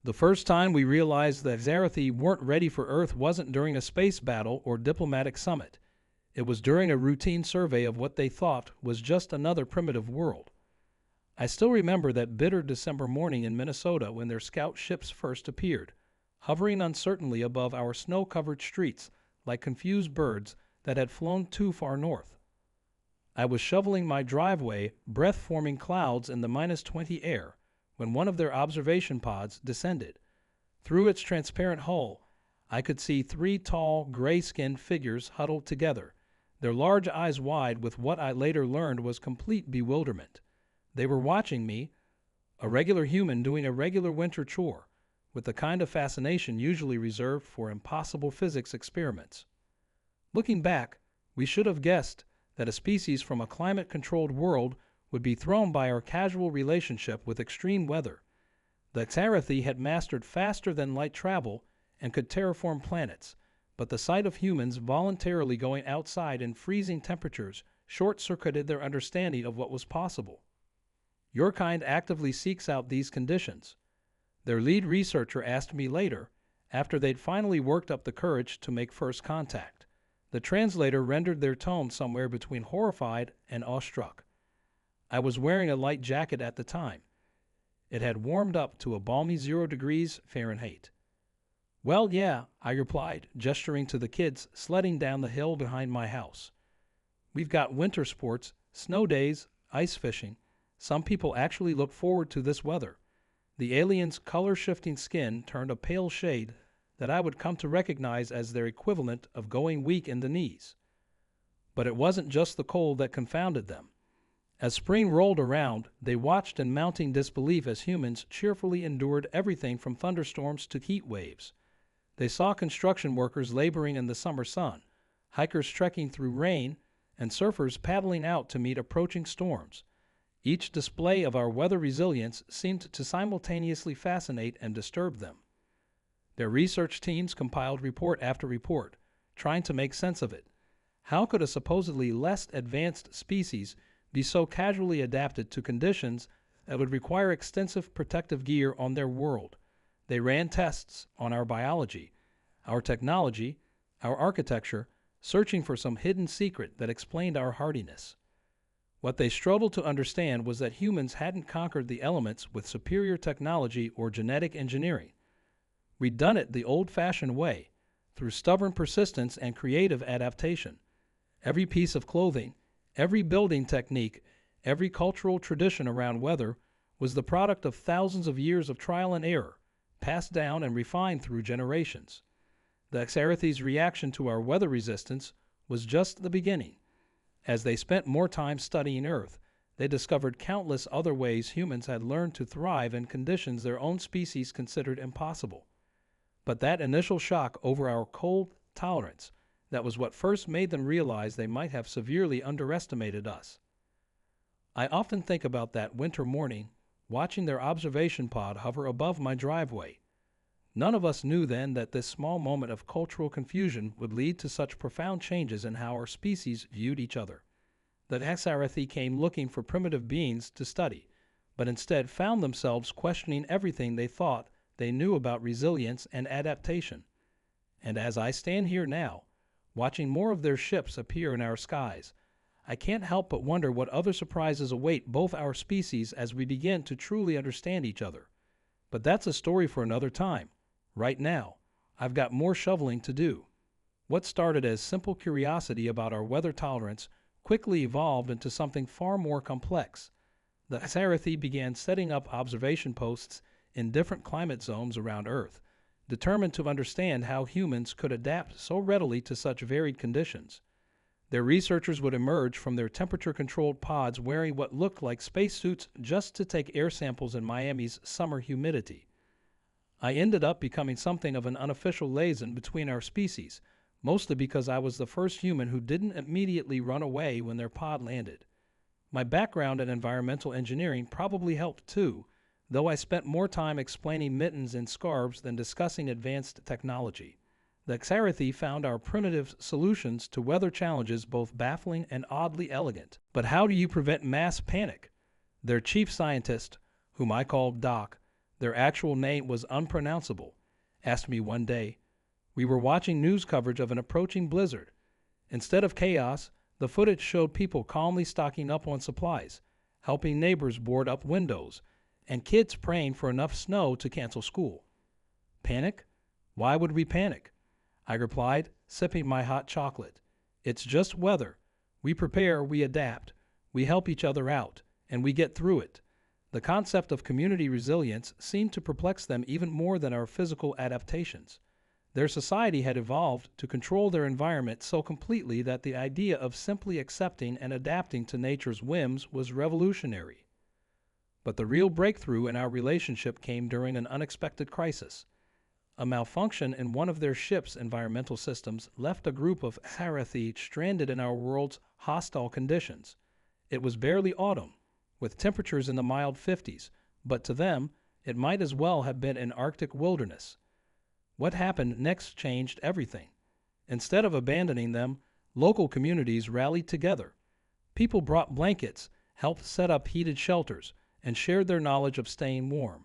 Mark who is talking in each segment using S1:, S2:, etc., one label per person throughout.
S1: The first time we realized that Xerathi weren't ready for Earth wasn't during a space battle or diplomatic summit. It was during a routine survey of what they thought was just another primitive world. I still remember that bitter December morning in Minnesota when their scout ships first appeared, hovering uncertainly above our snow-covered streets like confused birds that had flown too far north. I was shoveling my driveway, breath-forming clouds in the -20 air, when one of their observation pods descended. Through its transparent hull, I could see three tall, gray-skinned figures huddled together, their large eyes wide with what I later learned was complete bewilderment. They were watching me, a regular human doing a regular winter chore, with the kind of fascination usually reserved for impossible physics experiments. Looking back, we should have guessed that a species from a climate-controlled world would be thrown by our casual relationship with extreme weather. The Xerathi had mastered faster-than-light travel and could terraform planets, but the sight of humans voluntarily going outside in freezing temperatures short-circuited their understanding of what was possible. Your kind actively seeks out these conditions. Their lead researcher asked me later, after they'd finally worked up the courage to make first contact. The translator rendered their tone somewhere between horrified and awestruck. I was wearing a light jacket at the time. It had warmed up to a balmy 0 degrees Fahrenheit. "Well, yeah," I replied, gesturing to the kids sledding down the hill behind my house. "We've got winter sports, snow days, ice fishing. Some people actually look forward to this weather." The aliens' color-shifting skin turned a pale shade that I would come to recognize as their equivalent of going weak in the knees. But it wasn't just the cold that confounded them. As spring rolled around, they watched in mounting disbelief as humans cheerfully endured everything from thunderstorms to heat waves. They saw construction workers laboring in the summer sun, hikers trekking through rain, and surfers paddling out to meet approaching storms. Each display of our weather resilience seemed to simultaneously fascinate and disturb them. Their research teams compiled report after report, trying to make sense of it. How could a supposedly less advanced species be so casually adapted to conditions that would require extensive protective gear on their world? They ran tests on our biology, our technology, our architecture, searching for some hidden secret that explained our hardiness. What they struggled to understand was that humans hadn't conquered the elements with superior technology or genetic engineering. We'd done it the old-fashioned way, through stubborn persistence and creative adaptation. Every piece of clothing, every building technique, every cultural tradition around weather was the product of thousands of years of trial and error, passed down and refined through generations. The Xerathi's reaction to our weather resistance was just the beginning. As they spent more time studying Earth, they discovered countless other ways humans had learned to thrive in conditions their own species considered impossible. But that initial shock over our cold tolerance, that was what first made them realize they might have severely underestimated us. I often think about that winter morning, watching their observation pod hover above my driveway. None of us knew then that this small moment of cultural confusion would lead to such profound changes in how our species viewed each other. The Xerathi came looking for primitive beings to study, but instead found themselves questioning everything they thought they knew about resilience and adaptation. And as I stand here now, watching more of their ships appear in our skies, I can't help but wonder what other surprises await both our species as we begin to truly understand each other. But that's a story for another time. Right now, I've got more shoveling to do. What started as simple curiosity about our weather tolerance quickly evolved into something far more complex. The Xerathi began setting up observation posts in different climate zones around Earth, determined to understand how humans could adapt so readily to such varied conditions. Their researchers would emerge from their temperature-controlled pods wearing what looked like spacesuits just to take air samples in Miami's summer humidity. I ended up becoming something of an unofficial liaison between our species, mostly because I was the first human who didn't immediately run away when their pod landed. My background in environmental engineering probably helped too, though I spent more time explaining mittens and scarves than discussing advanced technology. The Xerathi found our primitive solutions to weather challenges both baffling and oddly elegant. But how do you prevent mass panic? Their chief scientist, whom I called Doc, Their actual name was unpronounceable, asked me one day. We were watching news coverage of an approaching blizzard. Instead of chaos, the footage showed people calmly stocking up on supplies, helping neighbors board up windows, and kids praying for enough snow to cancel school. Panic? Why would we panic? I replied, sipping my hot chocolate. It's just weather. We prepare, we adapt, we help each other out, and we get through it. The concept of community resilience seemed to perplex them even more than our physical adaptations. Their society had evolved to control their environment so completely that the idea of simply accepting and adapting to nature's whims was revolutionary. But the real breakthrough in our relationship came during an unexpected crisis. A malfunction in one of their ship's environmental systems left a group of Sarathi stranded in our world's hostile conditions. It was barely autumn, with temperatures in the mild 50s, but to them, it might as well have been an Arctic wilderness. What happened next changed everything. Instead of abandoning them, local communities rallied together. People brought blankets, helped set up heated shelters, and shared their knowledge of staying warm.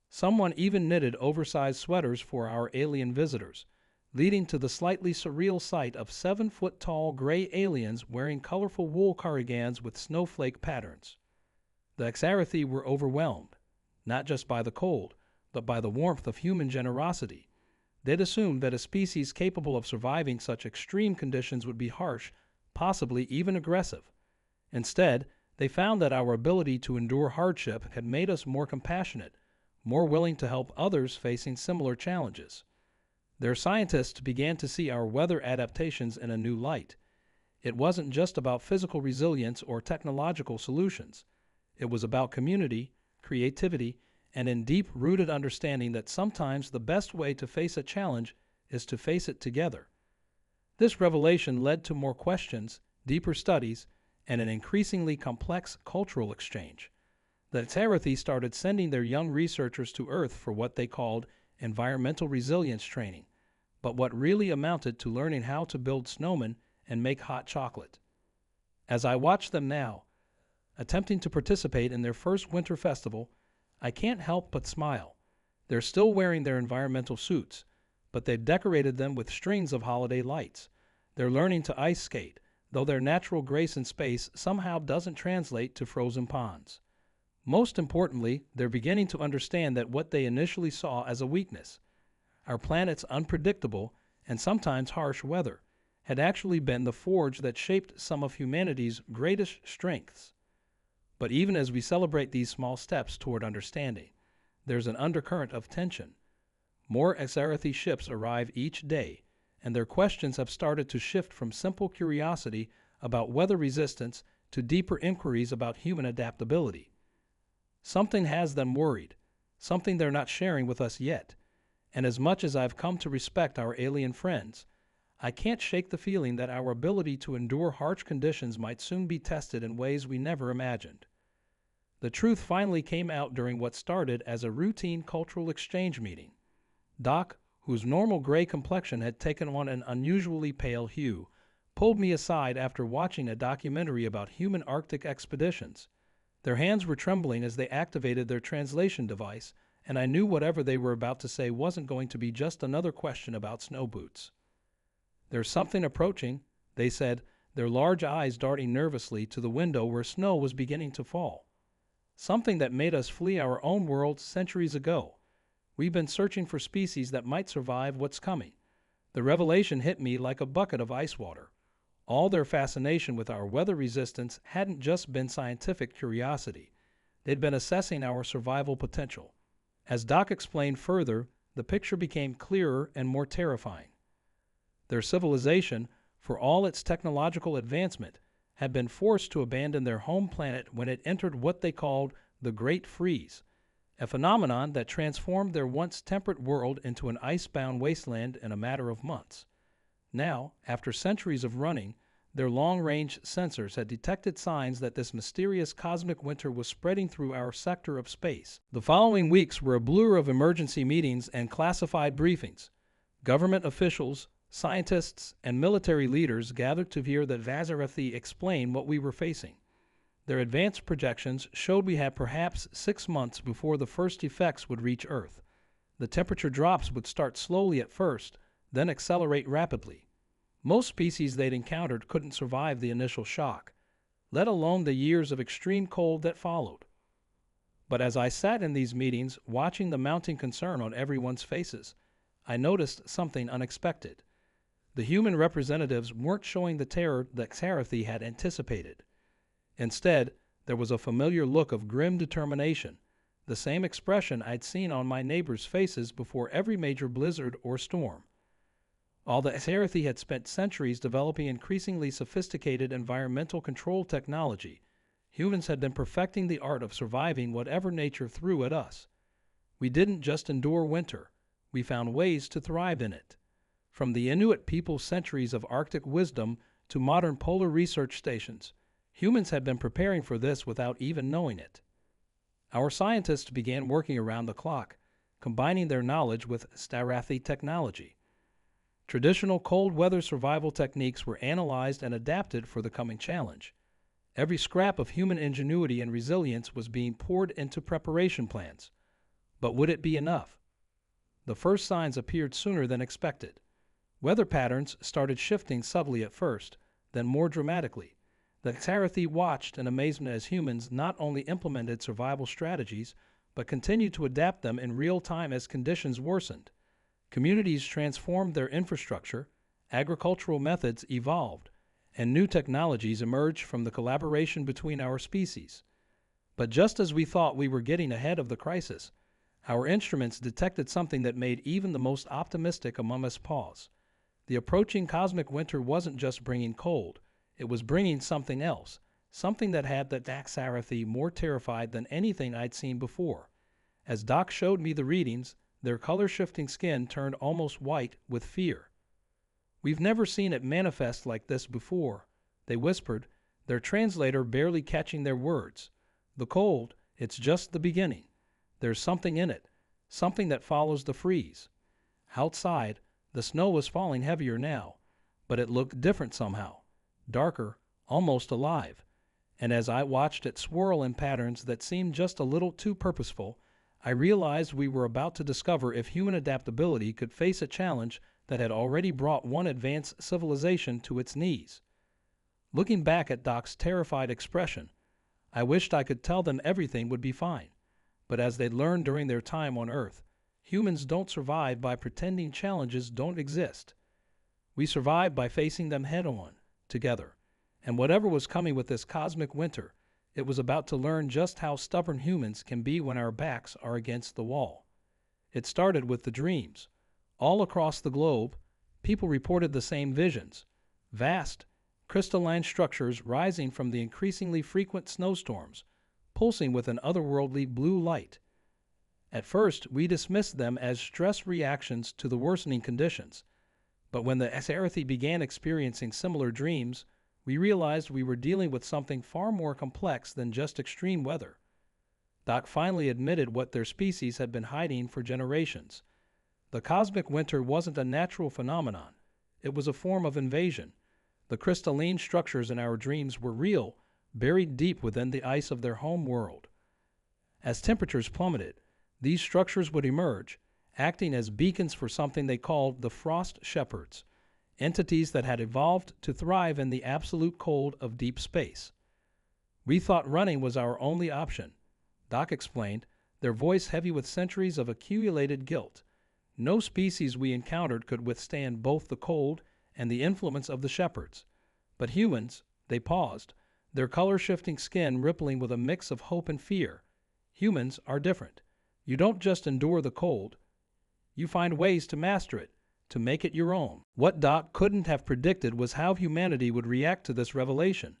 S1: Someone even knitted oversized sweaters for our alien visitors, leading to the slightly surreal sight of 7-foot-tall gray aliens wearing colorful wool cardigans with snowflake patterns. The Xarathi were overwhelmed, not just by the cold, but by the warmth of human generosity. They'd assumed that a species capable of surviving such extreme conditions would be harsh, possibly even aggressive. Instead, they found that our ability to endure hardship had made us more compassionate, more willing to help others facing similar challenges. Their scientists began to see our weather adaptations in a new light. It wasn't just about physical resilience or technological solutions. It was about community, creativity, and a deep-rooted understanding that sometimes the best way to face a challenge is to face it together. This revelation led to more questions, deeper studies, and an increasingly complex cultural exchange. The Xarathi started sending their young researchers to Earth for what they called environmental resilience training, but what really amounted to learning how to build snowmen and make hot chocolate. As I watch them now, attempting to participate in their first winter festival, I can't help but smile. They're still wearing their environmental suits, but they've decorated them with strings of holiday lights. They're learning to ice skate, though their natural grace in space somehow doesn't translate to frozen ponds. Most importantly, they're beginning to understand that what they initially saw as a weakness, our planet's unpredictable and sometimes harsh weather, had actually been the forge that shaped some of humanity's greatest strengths. But even as we celebrate these small steps toward understanding, there's an undercurrent of tension. More Xarathi ships arrive each day, and their questions have started to shift from simple curiosity about weather resistance to deeper inquiries about human adaptability. Something has them worried, something they're not sharing with us yet, and as much as I've come to respect our alien friends, I can't shake the feeling that our ability to endure harsh conditions might soon be tested in ways we never imagined. The truth finally came out during what started as a routine cultural exchange meeting. Doc, whose normal gray complexion had taken on an unusually pale hue, pulled me aside after watching a documentary about human Arctic expeditions. Their hands were trembling as they activated their translation device, and I knew whatever they were about to say wasn't going to be just another question about snow boots. "There's something approaching," they said, their large eyes darting nervously to the window where snow was beginning to fall. "Something that made us flee our own world centuries ago. We've been searching for species that might survive what's coming." The revelation hit me like a bucket of ice water. All their fascination with our weather resistance hadn't just been scientific curiosity. They'd been assessing our survival potential. As Doc explained further, the picture became clearer and more terrifying. Their civilization, for all its technological advancement, had been forced to abandon their home planet when it entered what they called the Great Freeze, a phenomenon that transformed their once temperate world into an ice-bound wasteland in a matter of months. Now, after centuries of running, their long-range sensors had detected signs that this mysterious cosmic winter was spreading through our sector of space. The following weeks were a blur of emergency meetings and classified briefings. Government officials, scientists, and military leaders gathered to hear the Xarathi explain what we were facing. Their advanced projections showed we had perhaps 6 months before the first effects would reach Earth. The temperature drops would start slowly at first, then accelerate rapidly. Most species they'd encountered couldn't survive the initial shock, let alone the years of extreme cold that followed. But as I sat in these meetings, watching the mounting concern on everyone's faces, I noticed something unexpected. The human representatives weren't showing the terror that Xerathi had anticipated. Instead, there was a familiar look of grim determination, the same expression I'd seen on my neighbors' faces before every major blizzard or storm. Although Xerathi had spent centuries developing increasingly sophisticated environmental control technology, humans had been perfecting the art of surviving whatever nature threw at us. We didn't just endure winter, we found ways to thrive in it. From the Inuit people's centuries of Arctic wisdom to modern polar research stations, humans had been preparing for this without even knowing it. Our scientists began working around the clock, combining their knowledge with Xerathi technology. Traditional cold weather survival techniques were analyzed and adapted for the coming challenge. Every scrap of human ingenuity and resilience was being poured into preparation plans. But would it be enough? The first signs appeared sooner than expected. Weather patterns started shifting subtly at first, then more dramatically. The Xerathi watched in amazement as humans not only implemented survival strategies, but continued to adapt them in real time as conditions worsened. Communities transformed their infrastructure, agricultural methods evolved, and new technologies emerged from the collaboration between our species. But just as we thought we were getting ahead of the crisis, our instruments detected something that made even the most optimistic among us pause. The approaching cosmic winter wasn't just bringing cold, it was bringing something else, something that had the Xerathi more terrified than anything I'd seen before. As Doc showed me the readings, their color-shifting skin turned almost white with fear. "We've never seen it manifest like this before," they whispered, their translator barely catching their words. "The cold, it's just the beginning. There's something in it, something that follows the freeze." Outside, the snow was falling heavier now, but it looked different somehow, darker, almost alive. And as I watched it swirl in patterns that seemed just a little too purposeful, I realized we were about to discover if human adaptability could face a challenge that had already brought one advanced civilization to its knees. Looking back at Doc's terrified expression, I wished I could tell them everything would be fine. But as they'd learned during their time on Earth, humans don't survive by pretending challenges don't exist. We survive by facing them head-on, together. And whatever was coming with this cosmic winter, it was about to learn just how stubborn humans can be when our backs are against the wall. It started with the dreams. All across the globe, people reported the same visions: vast, crystalline structures rising from the increasingly frequent snowstorms, pulsing with an otherworldly blue light. At first, we dismissed them as stress reactions to the worsening conditions. But when the Xerathi began experiencing similar dreams, we realized we were dealing with something far more complex than just extreme weather. Doc finally admitted what their species had been hiding for generations. The cosmic winter wasn't a natural phenomenon. It was a form of invasion. The crystalline structures in our dreams were real, buried deep within the ice of their home world. As temperatures plummeted, these structures would emerge, acting as beacons for something they called the frost shepherds, entities that had evolved to thrive in the absolute cold of deep space. "We thought running was our only option," Doc explained, their voice heavy with centuries of accumulated guilt. "No species we encountered could withstand both the cold and the influence of the shepherds. But humans," they paused, their color-shifting skin rippling with a mix of hope and fear. "Humans are different. You don't just endure the cold. You find ways to master it, to make it your own." What Doc couldn't have predicted was how humanity would react to this revelation.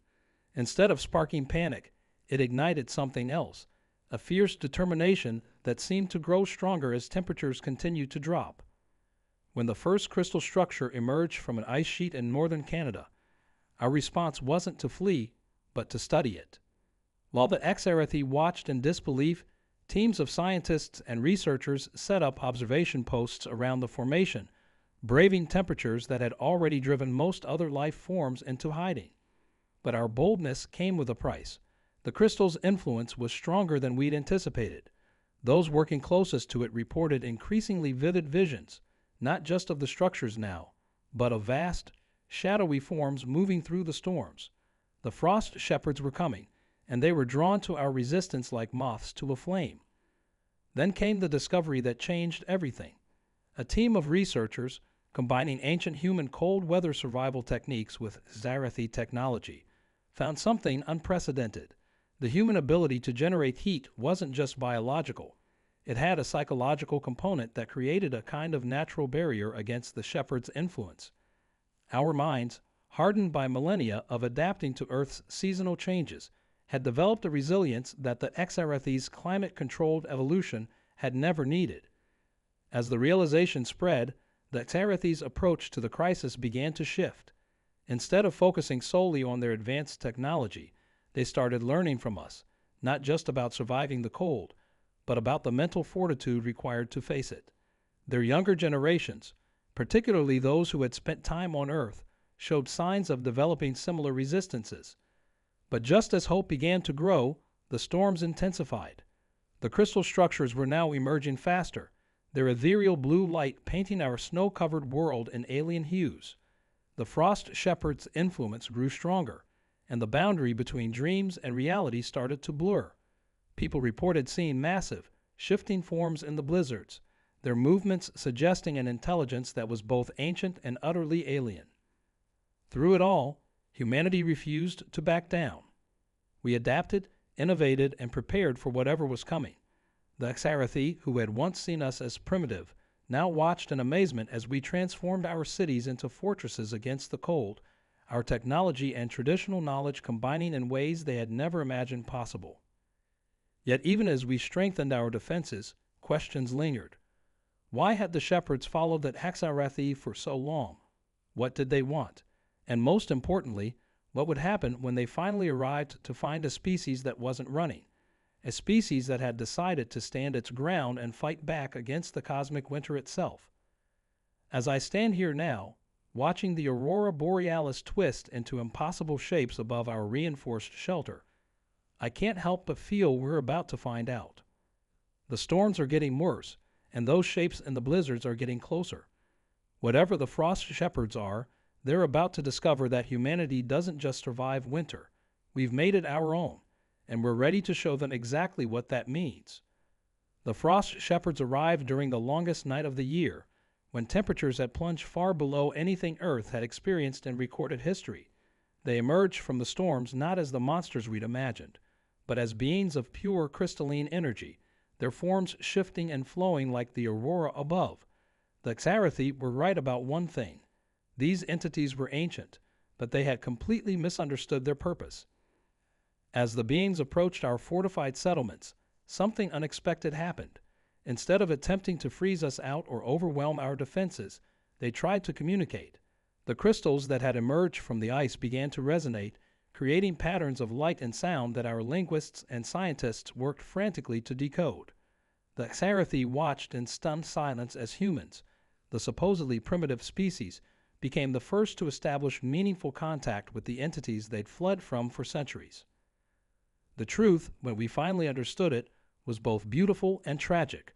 S1: Instead of sparking panic, it ignited something else, a fierce determination that seemed to grow stronger as temperatures continued to drop. When the first crystal structure emerged from an ice sheet in northern Canada, our response wasn't to flee, but to study it. While the Xerathi watched in disbelief, teams of scientists and researchers set up observation posts around the formation, braving temperatures that had already driven most other life forms into hiding. But our boldness came with a price. The crystal's influence was stronger than we'd anticipated. Those working closest to it reported increasingly vivid visions, not just of the structures now, but of vast, shadowy forms moving through the storms. The frost shepherds were coming, and they were drawn to our resistance like moths to a flame. Then came the discovery that changed everything. A team of researchers, combining ancient human cold weather survival techniques with Zarathi technology, found something unprecedented. The human ability to generate heat wasn't just biological. It had a psychological component that created a kind of natural barrier against the shepherd's influence. Our minds, hardened by millennia of adapting to Earth's seasonal changes, had developed a resilience that the Xarathi's climate-controlled evolution had never needed. As the realization spread, the Xarathi's approach to the crisis began to shift. Instead of focusing solely on their advanced technology, they started learning from us, not just about surviving the cold, but about the mental fortitude required to face it. Their younger generations, particularly those who had spent time on Earth, showed signs of developing similar resistances. But just as hope began to grow, the storms intensified. The crystal structures were now emerging faster, their ethereal blue light painting our snow-covered world in alien hues. The frost shepherd's influence grew stronger, and the boundary between dreams and reality started to blur. People reported seeing massive, shifting forms in the blizzards, their movements suggesting an intelligence that was both ancient and utterly alien. Through it all, humanity refused to back down. We adapted, innovated, and prepared for whatever was coming. The Xarathi, who had once seen us as primitive, now watched in amazement as we transformed our cities into fortresses against the cold, our technology and traditional knowledge combining in ways they had never imagined possible. Yet even as we strengthened our defenses, questions lingered. Why had the shepherds followed the Xarathi for so long? What did they want? And most importantly, what would happen when they finally arrived to find a species that wasn't running? A species that had decided to stand its ground and fight back against the cosmic winter itself. As I stand here now, watching the aurora borealis twist into impossible shapes above our reinforced shelter, I can't help but feel we're about to find out. The storms are getting worse, and those shapes in the blizzards are getting closer. Whatever the frost shepherds are, they're about to discover that humanity doesn't just survive winter. We've made it our own, and we're ready to show them exactly what that means. The frost shepherds arrived during the longest night of the year, when temperatures had plunged far below anything Earth had experienced in recorded history. They emerged from the storms not as the monsters we'd imagined, but as beings of pure crystalline energy, their forms shifting and flowing like the aurora above. The Xarathi were right about one thing. These entities were ancient, but they had completely misunderstood their purpose. As the beings approached our fortified settlements, something unexpected happened. Instead of attempting to freeze us out or overwhelm our defenses, they tried to communicate. The crystals that had emerged from the ice began to resonate, creating patterns of light and sound that our linguists and scientists worked frantically to decode. The Xarathi watched in stunned silence as humans, the supposedly primitive species, became the first to establish meaningful contact with the entities they'd fled from for centuries. The truth, when we finally understood it, was both beautiful and tragic.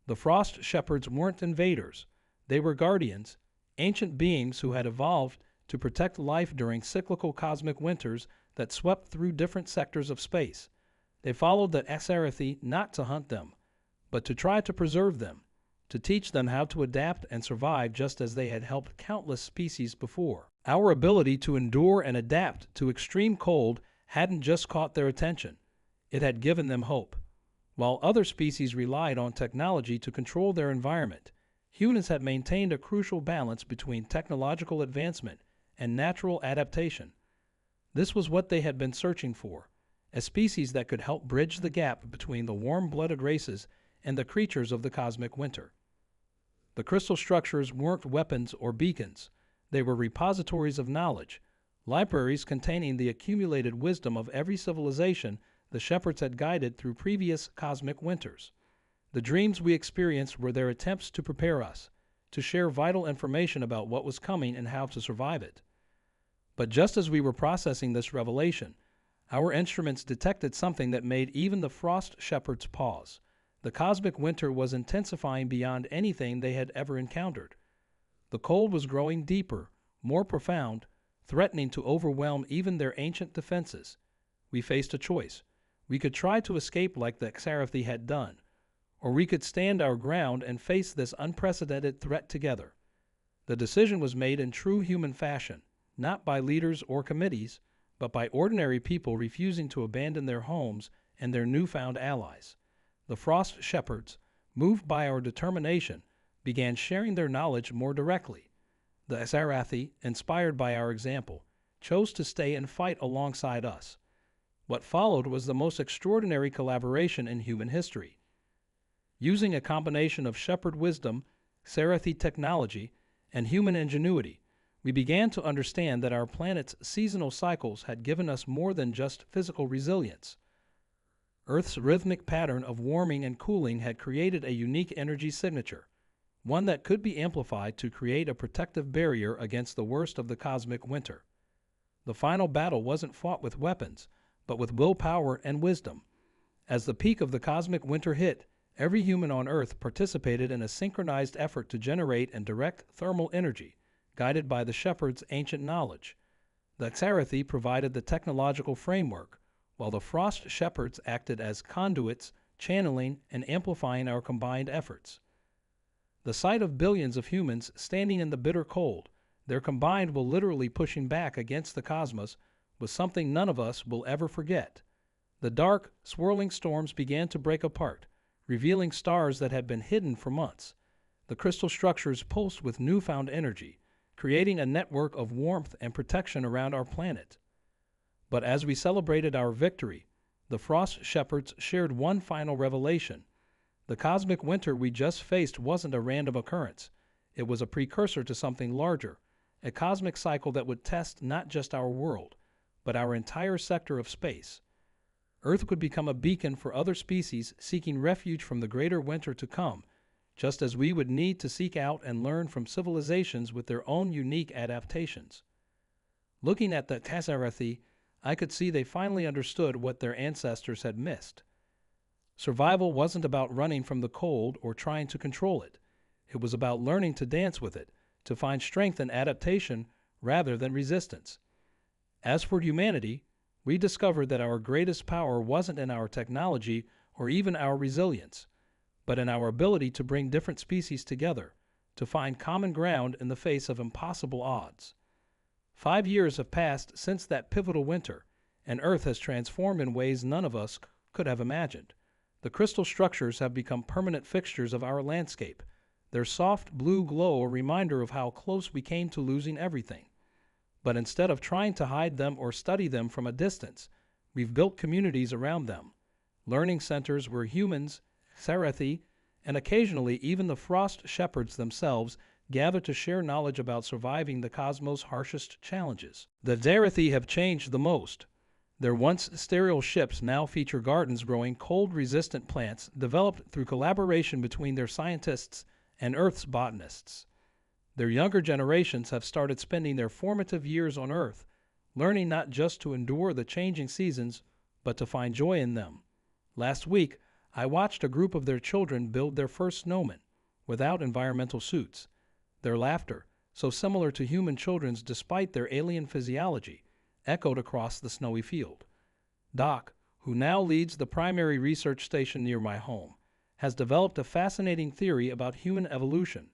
S1: The frost shepherds weren't invaders. They were guardians, ancient beings who had evolved to protect life during cyclical cosmic winters that swept through different sectors of space. They followed the Xarathi not to hunt them, but to try to preserve them, to teach them how to adapt and survive just as they had helped countless species before. Our ability to endure and adapt to extreme cold hadn't just caught their attention. It had given them hope. While other species relied on technology to control their environment, humans had maintained a crucial balance between technological advancement and natural adaptation. This was what they had been searching for, a species that could help bridge the gap between the warm-blooded races and the creatures of the cosmic winter. The crystal structures weren't weapons or beacons. They were repositories of knowledge, libraries containing the accumulated wisdom of every civilization the shepherds had guided through previous cosmic winters. The dreams we experienced were their attempts to prepare us, to share vital information about what was coming and how to survive it. But just as we were processing this revelation, Our instruments detected something that made even the frost shepherds pause. The cosmic winter was intensifying beyond anything they had ever encountered. The cold was growing deeper, more profound, threatening to overwhelm even their ancient defenses. We faced a choice. We could try to escape like the Xerathi had done, or we could stand our ground and face this unprecedented threat together. The decision was made in true human fashion, not by leaders or committees, but by ordinary people refusing to abandon their homes and their newfound allies. The Frost Shepherds, moved by our determination, began sharing their knowledge more directly. The Xerathi, inspired by our example, chose to stay and fight alongside us. What followed was the most extraordinary collaboration in human history. Using a combination of shepherd wisdom, Xerathi technology, and human ingenuity, we began to understand that our planet's seasonal cycles had given us more than just physical resilience. Earth's rhythmic pattern of warming and cooling had created a unique energy signature, one that could be amplified to create a protective barrier against the worst of the cosmic winter. The final battle wasn't fought with weapons, but with willpower and wisdom. As the peak of the cosmic winter hit, every human on Earth participated in a synchronized effort to generate and direct thermal energy, guided by the shepherds' ancient knowledge. The Xerathi provided the technological framework, while the Frost Shepherds acted as conduits, channeling and amplifying our combined efforts. The sight of billions of humans standing in the bitter cold, their combined will literally pushing back against the cosmos, was something none of us will ever forget. The dark, swirling storms began to break apart, revealing stars that had been hidden for months. The crystal structures pulsed with newfound energy, creating a network of warmth and protection around our planet. But as we celebrated our victory, the Frost Shepherds shared one final revelation. The cosmic winter we just faced wasn't a random occurrence. It was a precursor to something larger, a cosmic cycle that would test not just our world, but our entire sector of space. Earth could become a beacon for other species seeking refuge from the greater winter to come, just as we would need to seek out and learn from civilizations with their own unique adaptations. Looking at the Xerathi, I could see they finally understood what their ancestors had missed. Survival wasn't about running from the cold or trying to control it. It was about learning to dance with it, to find strength in adaptation rather than resistance. As for humanity, we discovered that our greatest power wasn't in our technology or even our resilience, but in our ability to bring different species together, to find common ground in the face of impossible odds. 5 years have passed since that pivotal winter, and Earth has transformed in ways none of us could have imagined. The crystal structures have become permanent fixtures of our landscape, their soft blue glow a reminder of how close we came to losing everything. But instead of trying to hide them or study them from a distance, we've built communities around them, learning centers where humans, Xerathi, and occasionally even the Frost Shepherds themselves gather to share knowledge about surviving the cosmos' harshest challenges. The Xerathi have changed the most. Their once sterile ships now feature gardens growing cold-resistant plants developed through collaboration between their scientists and Earth's botanists. Their younger generations have started spending their formative years on Earth, learning not just to endure the changing seasons, but to find joy in them. Last week, I watched a group of their children build their first snowmen, without environmental suits. Their laughter, so similar to human children's despite their alien physiology, echoed across the snowy field. Doc, who now leads the primary research station near my home, has developed a fascinating theory about human evolution.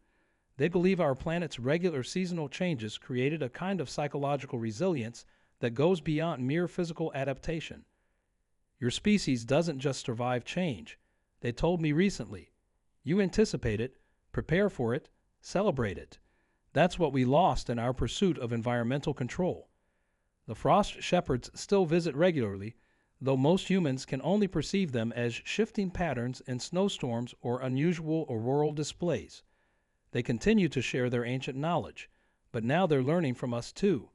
S1: They believe our planet's regular seasonal changes created a kind of psychological resilience that goes beyond mere physical adaptation. Your species doesn't just survive change, they told me recently. You anticipate it, prepare for it, celebrate it. That's what we lost in our pursuit of environmental control. The Frost Shepherds still visit regularly, though most humans can only perceive them as shifting patterns in snowstorms or unusual auroral displays. They continue to share their ancient knowledge, but now they're learning from us too.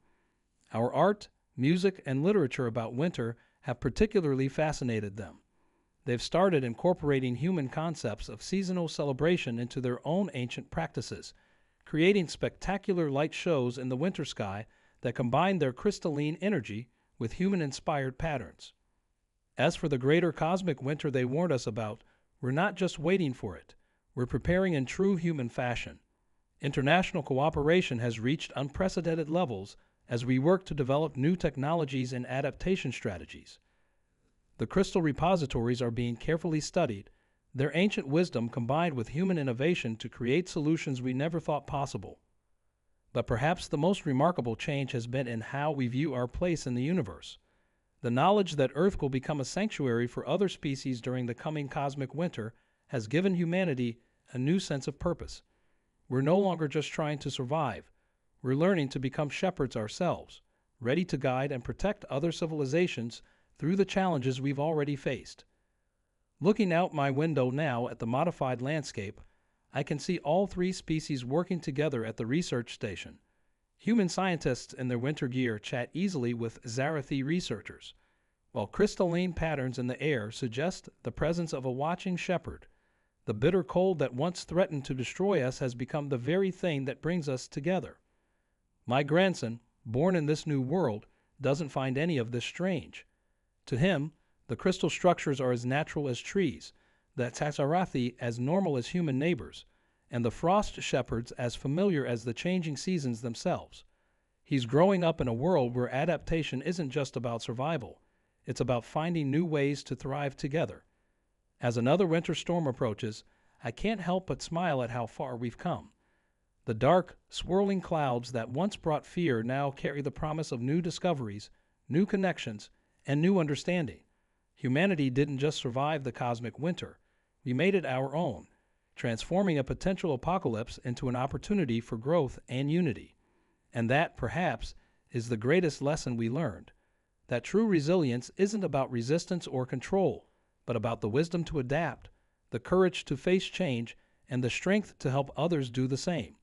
S1: Our art, music, and literature about winter have particularly fascinated them. They've started incorporating human concepts of seasonal celebration into their own ancient practices, creating spectacular light shows in the winter sky that combine their crystalline energy with human-inspired patterns. As for the greater cosmic winter they warned us about, we're not just waiting for it, we're preparing in true human fashion. International cooperation has reached unprecedented levels as we work to develop new technologies and adaptation strategies. The crystal repositories are being carefully studied, their ancient wisdom combined with human innovation to create solutions we never thought possible. But perhaps the most remarkable change has been in how we view our place in the universe. The knowledge that Earth will become a sanctuary for other species during the coming cosmic winter has given humanity a new sense of purpose. We're no longer just trying to survive. We're learning to become shepherds ourselves, ready to guide and protect other civilizations through the challenges we've already faced. Looking out my window now at the modified landscape, I can see all three species working together at the research station. Human scientists in their winter gear chat easily with Zarathi researchers, while crystalline patterns in the air suggest the presence of a watching shepherd. The bitter cold that once threatened to destroy us has become the very thing that brings us together. My grandson, born in this new world, doesn't find any of this strange. To him, the crystal structures are as natural as trees, the Zarathi as normal as human neighbors, and the frost shepherds as familiar as the changing seasons themselves. He's growing up in a world where adaptation isn't just about survival, it's about finding new ways to thrive together. As another winter storm approaches, I can't help but smile at how far we've come. The dark, swirling clouds that once brought fear now carry the promise of new discoveries, new connections, and new understanding. Humanity didn't just survive the cosmic winter, we made it our own, transforming a potential apocalypse into an opportunity for growth and unity. And that, perhaps, is the greatest lesson we learned, that true resilience isn't about resistance or control, but about the wisdom to adapt, the courage to face change, and the strength to help others do the same.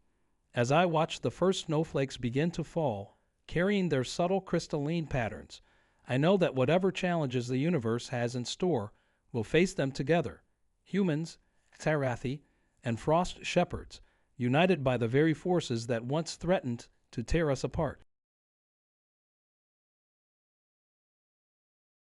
S1: As I watch the first snowflakes begin to fall, carrying their subtle crystalline patterns, I know that whatever challenges the universe has in store, we'll face them together. Humans, Zarathi, and frost shepherds, united by the very forces that once threatened to tear us apart.